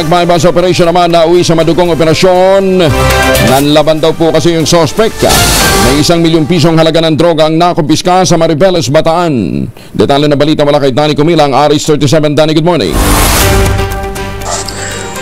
Drug bypass operation naman na uwi sa madugong operasyon. Nanlaban daw po kasi yung suspect. May 1 milyong pisong halaga ng droga ang nakumpiska sa Maribeles, Bataan. Detalye na balita mula kay Danny Cumilang, RH37. Danny, good morning.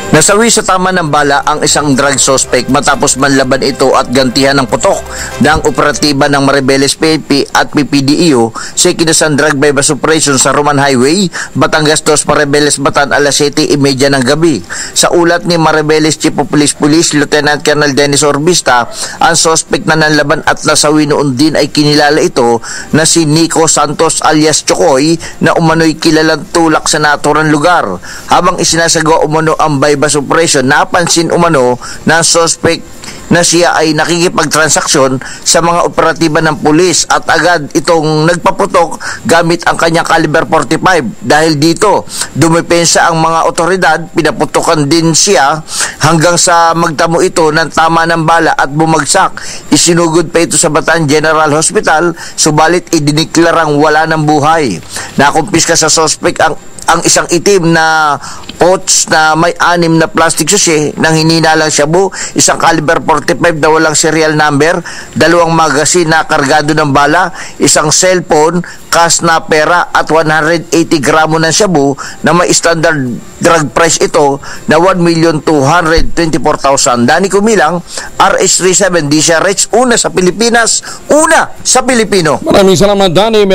Nasawi sa tama ng bala ang isang drug suspect matapos manlaban ito at gantihan ng putok ng operatiba ng Maribeles PNP at PPDEO sa ikinasang drug bypass operation sa Roman Highway, Batangas 2, Maribeles, Batan, alas 7:30 ng gabi. Sa ulat ni Maribeles Chief of Police Lieutenant Colonel Dennis Orbista, ang suspect na nanlaban at nasawi noon din ay kinilala ito na si Nico Santos alias Chokoy na umano'y kilalang tulak sa naturang lugar. Habang isinasagawa umano ang bypass operation, napansin umano ng suspect na siya ay nakikipagtransaksyon sa mga operatiba ng pulis at agad itong nagpaputok gamit ang kanyang caliber 45. Dahil dito, dumepensa ang mga otoridad, pinaputokan din siya hanggang sa magtamo ito ng tama ng bala at bumagsak. Isinugod pa ito sa Bataan General Hospital, subalit idiniklarang wala ng buhay. Nakumpiska sa suspect ang isang itim na pouch na may 6 na plastic sachet ng hininalang shabu, isang caliber 45 na walang serial number, 2 magasin na kargado ng bala, isang cellphone, cash na pera at 180 gramo ng shabu na may standard drug price ito na 1,224,000. Danny Cumilang, RH37, DZRH, una sa Pilipinas, una sa Pilipino. Maraming salamat, Danny.